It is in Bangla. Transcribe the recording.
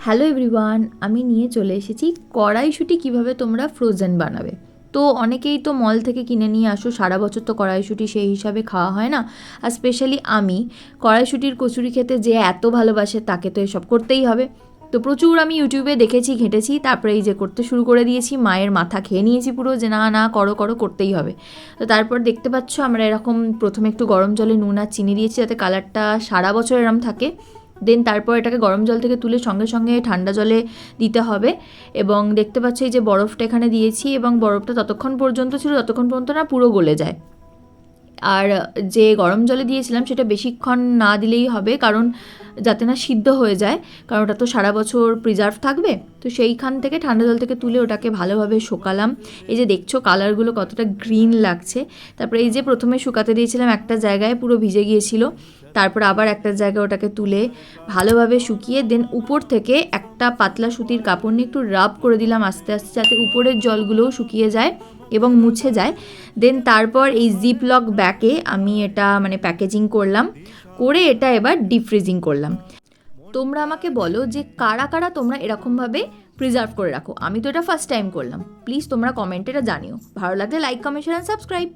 হ্যালো এভরিওয়ান, আমি নিয়ে চলে এসেছি কড়াইশুঁটি কিভাবে তোমরা ফ্রোজেন বানাবে। তো অনেকেই তো মল থেকে কিনে নিয়ে আসো, সারা বছর তো কড়াইশুঁটি সেই হিসাবে খাওয়া হয় না। আর স্পেশালি আমি কড়াইশুঁটির কচুরি খেতে যে এত ভালোবাসে তাকে তো এসব করতেই হবে। তো প্রচুর আমি ইউটিউবে দেখেছি, ঘেঁটেছি, তারপরে এই যে করতে শুরু করে দিয়েছি। মায়ের মাথা খেয়ে নিয়েছি পুরো, যে না না করো করো, করতেই হবে। তো তারপর দেখতে পাচ্ছ আমরা এরকম প্রথমে একটু গরম জলে নুন আর চিনি দিয়েছি যাতে কালারটা সারা বছর এরম থাকে। দেন তারপর এটাকে গরম জল থেকে তুলে সঙ্গে সঙ্গে ঠান্ডা জলে দিতে হবে। এবং দেখতে পাচ্ছ এই যে বরফটা এখানে দিয়েছি, এবং বরফটা ততক্ষণ পর্যন্ত ছিল যতক্ষণ পর্যন্ত না পুরো গলে যায়। আর যে গরম জলে দিয়েছিলাম সেটা বেশিক্ষণ না দিলেই হবে, কারণ যাতে না সিদ্ধ হয়ে যায়, কারণ ওটা তো সারা বছর প্রিজার্ভ থাকবে। তো সেইখান থেকে ঠান্ডা জল থেকে তুলে ওটাকে ভালোভাবে শুকালাম। এই যে দেখছো কালারগুলো কতটা গ্রিন লাগছে। তারপরে এই যে প্রথমে শুকাতে দিয়েছিলাম একটা জায়গায়, পুরো ভিজে গিয়েছিল। তারপর আবার একটা জায়গায় ওটাকে তুলে ভালোভাবে শুকিয়ে দেন উপর থেকে একটা পাতলা সুতির কাপড় নিয়ে একটু রাব করে দিলাম আস্তে আস্তে, যাতে উপরের জলগুলোও শুকিয়ে যায় এবং মুছে যায়। দেন তারপর এই জিপ লক ব্যাগে আমি এটা প্যাকেজিং করলাম, করে এটা এবার ডিপ ফ্রিজিং করলাম। তোমরা আমাকে বলো যে কারা কারা তোমরা এরকমভাবে প্রিজার্ভ করে রাখো। আমি তো এটা ফার্স্ট টাইম করলাম। প্লিজ তোমরা কমেন্টে এটা জানিও। ভালো লাগলে like, comment, share and subscribe.